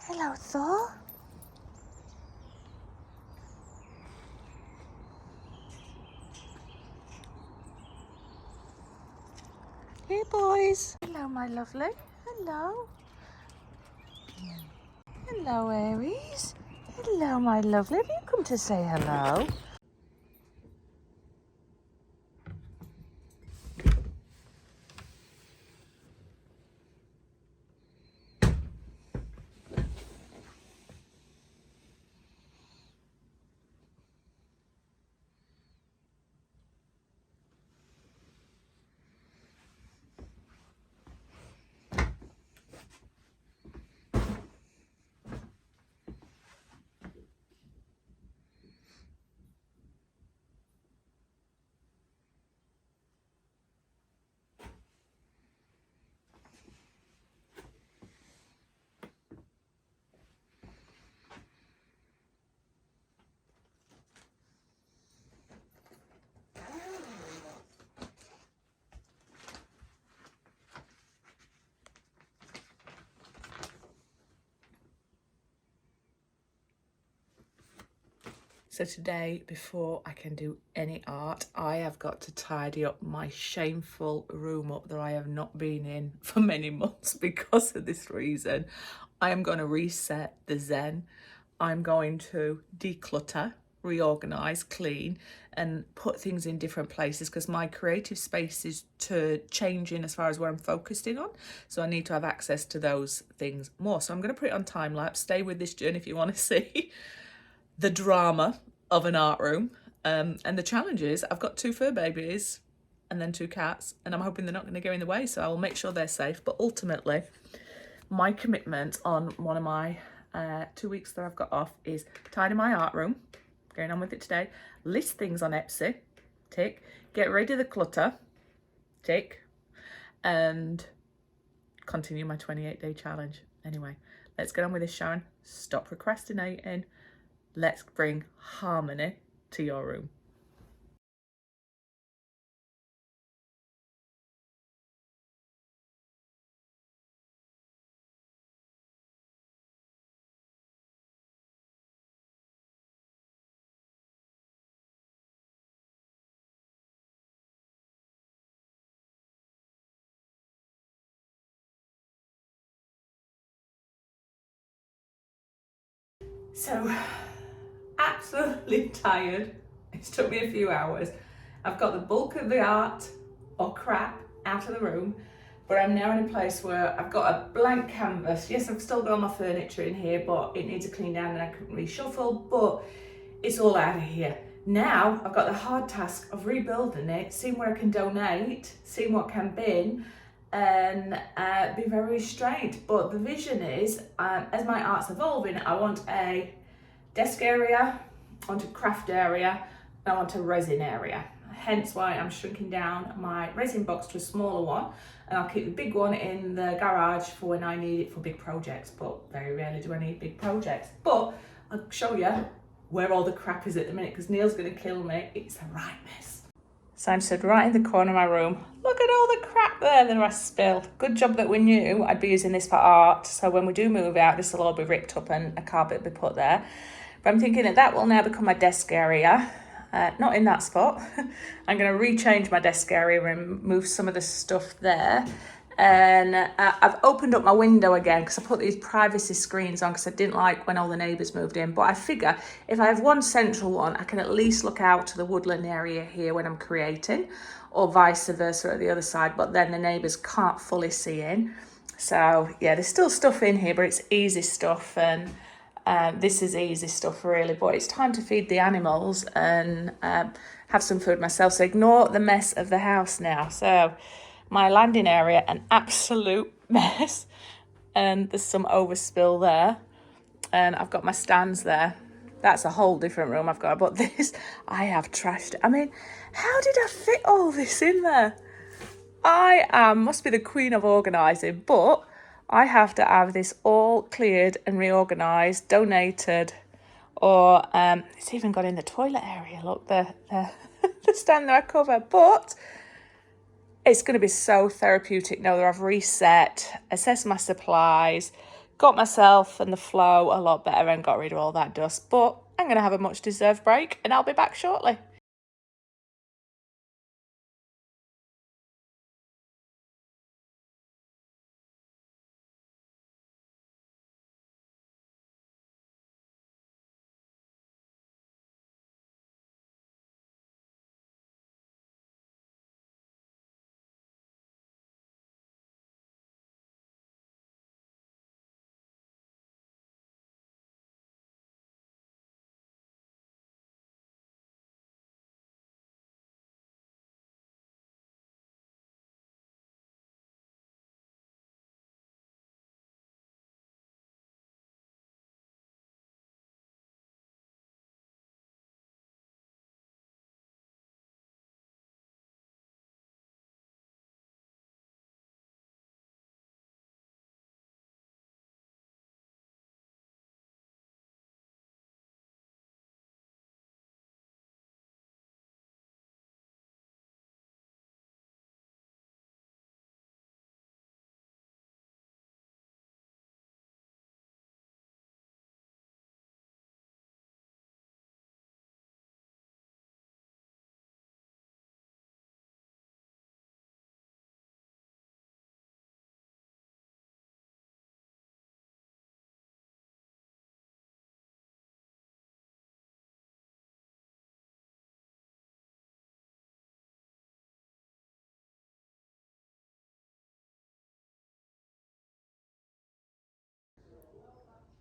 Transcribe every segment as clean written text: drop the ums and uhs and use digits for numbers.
Hello, Thor. Hey, boys. Hello, my lovely. Hello. Hello, Aries. Hello, my lovely. Have you come to say hello? So today, before I can do any art, I have got to tidy up my shameful room up that I have not been in for many months because of this reason. I am going to reset the zen. I'm going to declutter, reorganize, clean, and put things in different places because my creative space is changing as far as where I'm focusing on. So I need to have access to those things more. So I'm going to put it on time lapse. Stay with this journey if you want to see the drama of an art room. And the challenge is I've got 2 fur babies and then 2 cats, and I'm hoping they're not going to go in the way, so I will make sure they're safe. But ultimately, my commitment on one of my 2 weeks that I've got off is tidy my art room, going on with it today, list things on Etsy, tick, get rid of the clutter, tick, and continue my 28-day challenge. Anyway, let's get on with this, Sharon. Stop procrastinating. Let's bring harmony to your room. So, absolutely tired. It's took me a few hours. I've got the bulk of the art or crap out of the room, but I'm now in a place where I've got a blank canvas. Yes, I've still got my furniture in here, but it needs a clean down and I couldn't reshuffle, but it's all out of here. Now I've got the hard task of rebuilding it, seeing where I can donate, seeing what can bin, and be very restrained. But the vision is, as my art's evolving, I want a desk area, I want a craft area, and I want a resin area. Hence why I'm shrinking down my resin box to a smaller one, and I'll keep the big one in the garage for when I need it for big projects, but very rarely do I need big projects. But I'll show you where all the crap is at the minute, because Neil's going to kill me. It's a right mess. So I'm stood right in the corner of my room. Look at all the crap there that I spilled. Good job that we knew I'd be using this for art, so when we do move out, this will all be ripped up and a carpet will be put there. But I'm thinking that will now become my desk area. Not in that spot. I'm going to rechange my desk area and move some of the stuff there. And I've opened up my window again because I put these privacy screens on because I didn't like when all the neighbours moved in. But I figure if I have one central one, I can at least look out to the woodland area here when I'm creating, or vice versa at the other side. But then the neighbours can't fully see in. So yeah, there's still stuff in here, but it's easy stuff, and this is easy stuff really. But it's time to feed the animals and have some food myself. So ignore the mess of the house now. So my landing area, an absolute mess, and there's some overspill there, and I've got my stands there. That's a whole different room I've got, but this, I have trashed it. I mean, how did I fit all this in there? I must be the queen of organising, but I have to have this all cleared and reorganised, donated, or it's even got in the toilet area. Look, the stand that I cover, but it's going to be so therapeutic now that I've reset, assessed my supplies, got myself and the flow a lot better and got rid of all that dust. But I'm going to have a much deserved break and I'll be back shortly.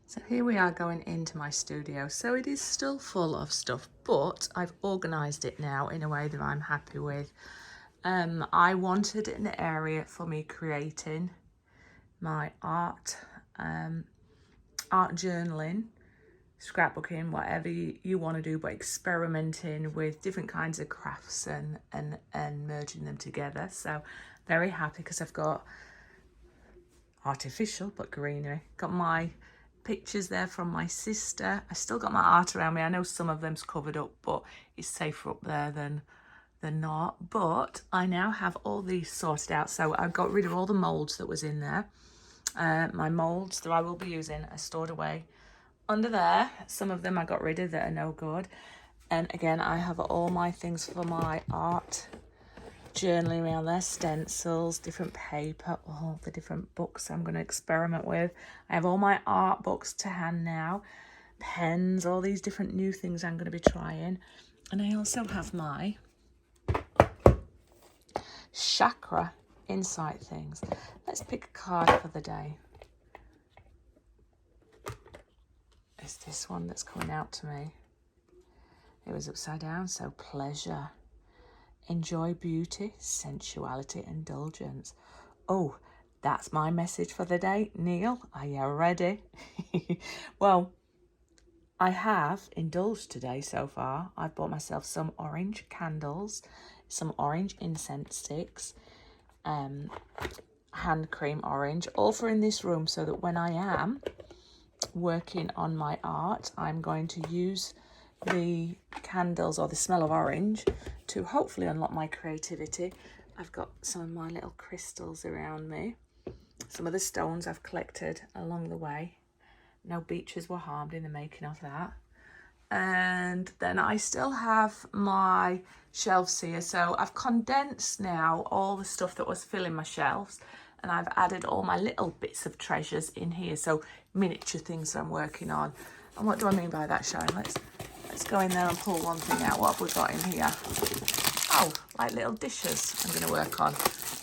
So here we are going into my studio. So it is still full of stuff, but I've organised it now in a way that I'm happy with. I wanted an area for me creating my art, art journaling, scrapbooking, whatever you want to do, but experimenting with different kinds of crafts and merging them together. So very happy because I've got artificial but greenery. Got my pictures there from my sister. I still got my art around me. I know some of them's covered up, but it's safer up there than not. But I now have all these sorted out. So I got rid of all the molds that was in there. My molds that I will be using are stored away under there. Some of them I got rid of that are no good. And again, I have all my things for my art journaling around there, stencils, different paper, all the different books I'm going to experiment with. I have all my art books to hand now, pens, all these different new things I'm going to be trying. And I also have my chakra insight things. Let's pick a card for the day. It's this one that's coming out to me. It was upside down, so pleasure. Enjoy beauty, sensuality, indulgence. Oh, that's my message for the day. Neil, are you ready? Well, I have indulged today so far. I've bought myself some orange candles, some orange incense sticks, hand cream orange, all for in this room so that when I am working on my art, I'm going to use the candles or the smell of orange to hopefully unlock my creativity. I've got some of my little crystals around me, some of the stones I've collected along the way. No beaches were harmed in the making of that. And then I still have my shelves here, so I've condensed now all the stuff that was filling my shelves, and I've added all my little bits of treasures in here, so miniature things that I'm working on. And what do I mean by that, Sharon? Let's go in there and pull one thing out. What have we got in here? Oh, like little dishes I'm going to work on,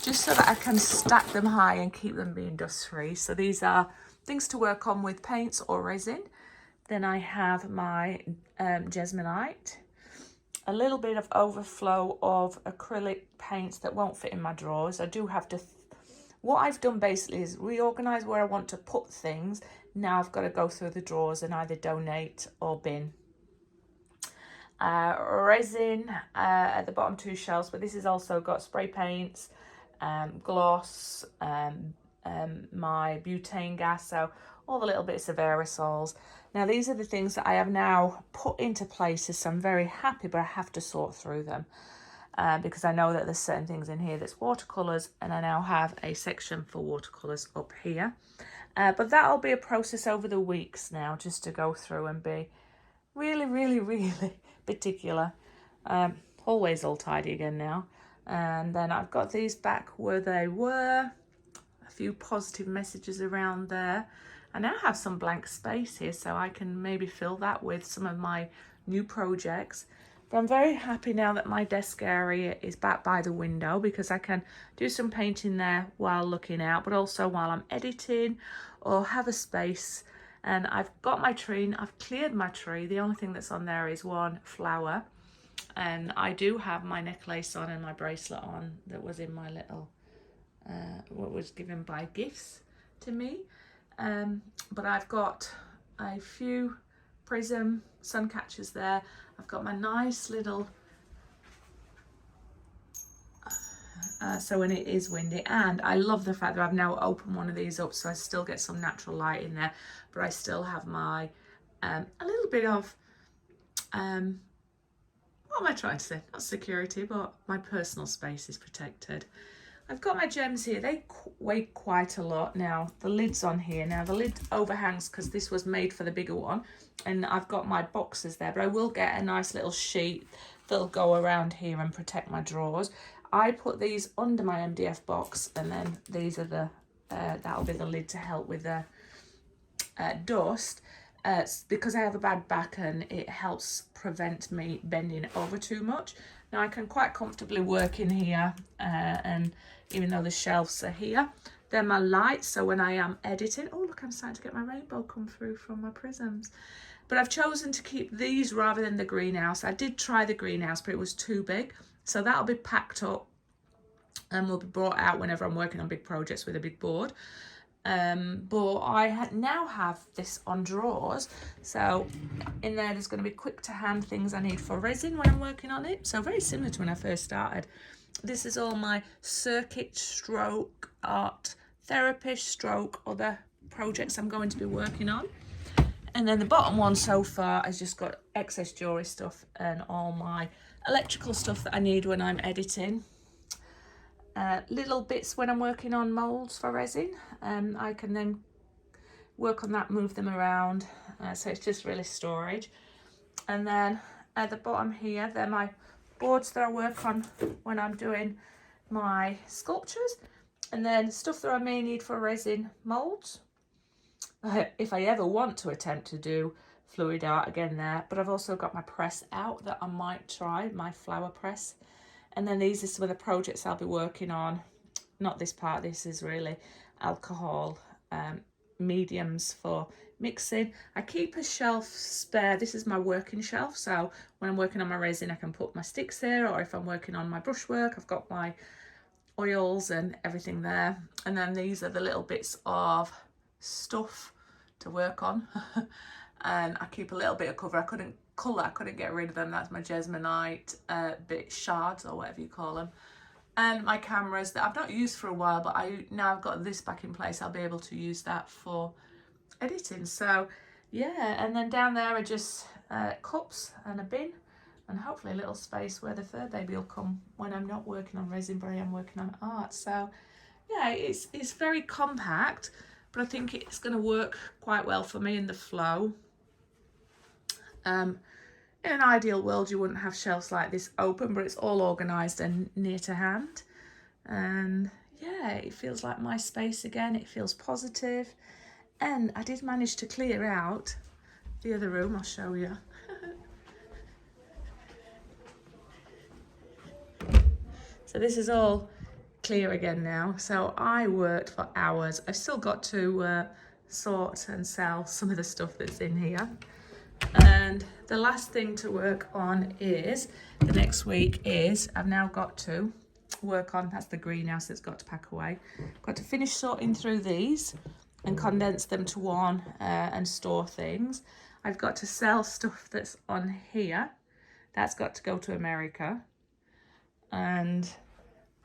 just so that I can stack them high and keep them being dust free. So these are things to work on with paints or resin. Then I have my Jesmonite, a little bit of overflow of acrylic paints that won't fit in my drawers. I do have to, what I've done basically is reorganize where I want to put things. Now I've got to go through the drawers and either donate or bin. Resin at the bottom two shelves, but this has also got spray paints, gloss, my butane gas, so all the little bits of aerosols. Now these are the things that I have now put into places, so I'm very happy, but I have to sort through them because I know that there's certain things in here that's watercolours, and I now have a section for watercolours up here. But that'll be a process over the weeks now, just to go through and be really, really, really particular. Always all tidy again now. And then I've got these back where they were. A few positive messages around there. I now have some blank space here, so I can maybe fill that with some of my new projects. But I'm very happy now that my desk area is back by the window, because I can do some painting there while looking out, but also while I'm editing or have a space. And I've got my tree, I've cleared my tree. The only thing that's on there is one flower. And I do have my necklace on and my bracelet on that was in my little, what was given by gifts to me. But I've got a few prism sun catchers there. I've got my nice little, so when it is windy, and I love the fact that I've now opened one of these up so I still get some natural light in there, but I still have my, a little bit of, what am I trying to say? Not security, but my personal space is protected. I've got my gems here. They weigh quite a lot. Now, the lid's on here. Now, the lid overhangs because this was made for the bigger one. And I've got my boxes there. But I will get a nice little sheet that'll go around here and protect my drawers. I put these under my MDF box. And then these are the, that'll be the lid to help with the dust. Because I have a bad back and it helps prevent me bending over too much. Now I can quite comfortably work in here, and even though the shelves are here, they're my lights. So when I am editing, oh look, I'm starting to get my rainbow come through from my prisms. But I've chosen to keep these rather than the greenhouse. I did try the greenhouse, but it was too big. So that'll be packed up and will be brought out whenever I'm working on big projects with a big board. But I now have this on drawers, so in there's going to be quick to hand things I need for resin when I'm working on it. So very similar to when I first started. This is all my circuit stroke art therapist stroke other projects I'm going to be working on. And then the bottom one so far has just got excess jewelry stuff and all my electrical stuff that I need when I'm editing. Little bits when I'm working on moulds for resin. I can then work on that, move them around. So it's just really storage. And then at the bottom here, they're my boards that I work on when I'm doing my sculptures. And then stuff that I may need for resin moulds. If I ever want to attempt to do fluid art again there. But I've also got my press out that I might try, my flower press. And then these are some of the projects I'll be working on. Not this part, this is really alcohol mediums for mixing. I keep a shelf spare. This is my working shelf. So when I'm working on my resin, I can put my sticks there. Or if I'm working on my brushwork, I've got my oils and everything there. And then these are the little bits of stuff to work on. And I keep a little bit of cover. I couldn't get rid of them. That's my Jesmonite bit shards or whatever you call them. And my cameras that I've not used for a while, but now I've got this back in place, I'll be able to use that for editing. So yeah, and then down there are just cups and a bin, and hopefully a little space where the fur baby will come when I'm not working on resin, but I am working on art. So yeah, it's very compact, but I think it's going to work quite well for me in the flow. In an ideal world, you wouldn't have shelves like this open, but it's all organised and near to hand. And yeah, it feels like my space again. It feels positive. And I did manage to clear out the other room. I'll show you. So this is all clear again now. So I worked for hours. I've still got to sort and sell some of the stuff that's in here. And the last thing to work on is, the next week is, I've now got to work on, that's the greenhouse that's got to pack away. Got to finish sorting through these and condense them to one and store things. I've got to sell stuff that's on here. That's got to go to America. And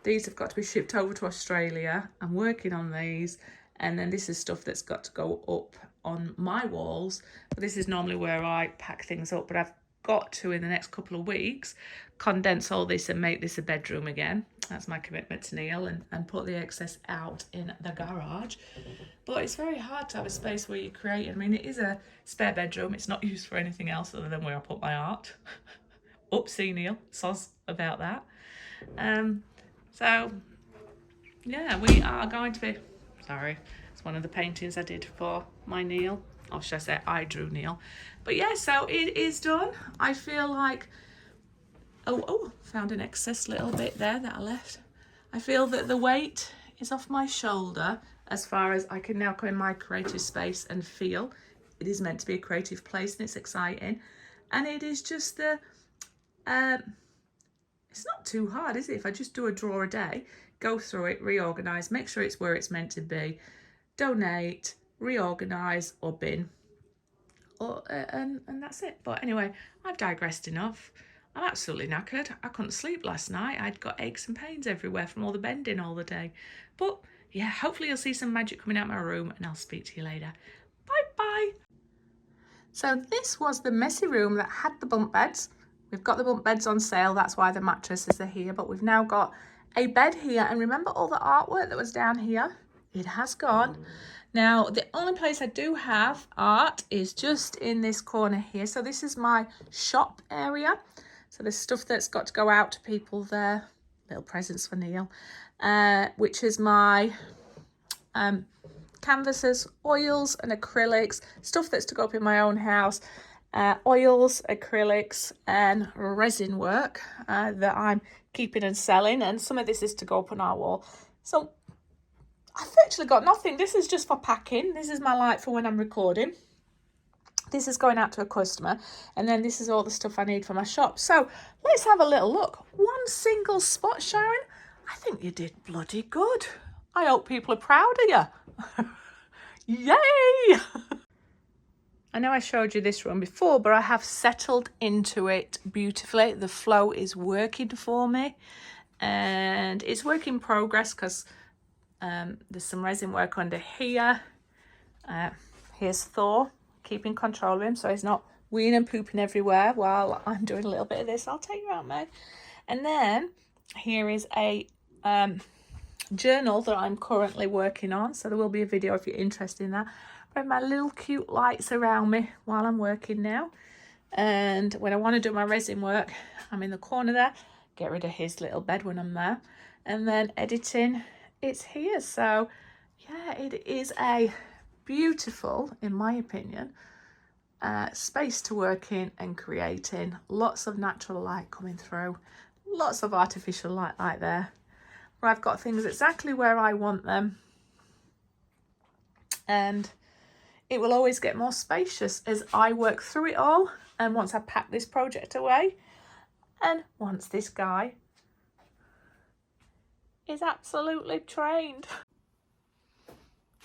these have got to be shipped over to Australia. I'm working on these. And then this is stuff that's got to go up on my walls. But this is normally where I pack things up, but I've got to, in the next couple of weeks, condense all this and make this a bedroom again. That's my commitment to Neil, and put the excess out in the garage. But it's very hard to have a space where you create. I mean, it is a spare bedroom. It's not used for anything else other than where I put my art. Oopsie, Neil. Soz about that. So, yeah, we are going to be... Sorry, it's one of the paintings I did for my Neil. Or should I say I drew Neil. But yeah, so it is done. I feel like... Oh, found an excess little bit there that I left. I feel that the weight is off my shoulder as far as I can now come in my creative space and feel it is meant to be a creative place, and it's exciting. And it is just the... it's not too hard, is it? If I just do a draw a day, go through it, reorganise, make sure it's where it's meant to be, donate, reorganise or bin, and that's it. But anyway, I've digressed enough. I'm absolutely knackered. I couldn't sleep last night. I'd got aches and pains everywhere from all the bending all the day. But yeah, hopefully you'll see some magic coming out of my room, and I'll speak to you later. Bye. So this was the messy room that had the bunk beds. We've got the bunk beds on sale. That's why the mattresses are here. But we've now got a bed here. And remember all the artwork that was down here? It has gone. Now, the only place I do have art is just in this corner here. So this is my shop area. So there's stuff that's got to go out to people there. Little presents for Neil. Which is my canvases, oils and acrylics. Stuff that's to go up in my own house. Oils, acrylics and resin work that I'm keeping and selling. And some of this is to go up on our wall. So I've virtually got nothing. This is just for packing. This is my light for when I'm recording. This is going out to a customer, and then this is all the stuff I need for my shop. So let's have a little look. One single spot, Sharon. I think you did bloody good. I hope people are proud of you. Yay! I know I showed you this room before, but I have settled into it beautifully. The flow is working for me, and it's work in progress because there's some resin work under here. Here's Thor. Keeping control of him so he's not weeing and pooping everywhere while I'm doing a little bit of this. I'll take you out, mate. And then here is a journal that I'm currently working on. So there will be a video if you're interested in that. I have my little cute lights around me while I'm working now. And when I want to do my resin work, I'm in the corner there. Get rid of his little bed when I'm there. And then editing, it's here. So yeah, it is a beautiful, in my opinion, space to work in and create in. Lots of natural light coming through, lots of artificial light like there, where I've got things exactly where I want them, and it will always get more spacious as I work through it all, and once I pack this project away, and once this guy is absolutely trained.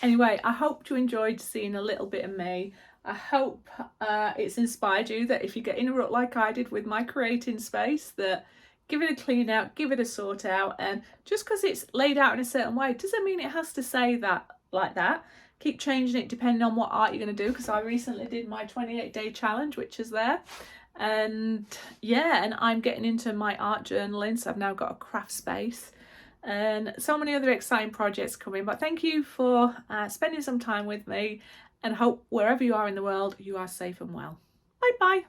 Anyway, I hope you enjoyed seeing a little bit of me. I hope it's inspired you that if you get in a rut like I did with my creating space, that give it a clean out, give it a sort out. And just because it's laid out in a certain way doesn't mean it has to say that like that. Keep changing it depending on what art you're going to do, because I recently did my 28-day challenge, which is there. And yeah, and I'm getting into my art journaling, so I've now got a craft space. And so many other exciting projects coming. But thank you for spending some time with me, and hope wherever you are in the world you are safe and well. Bye bye.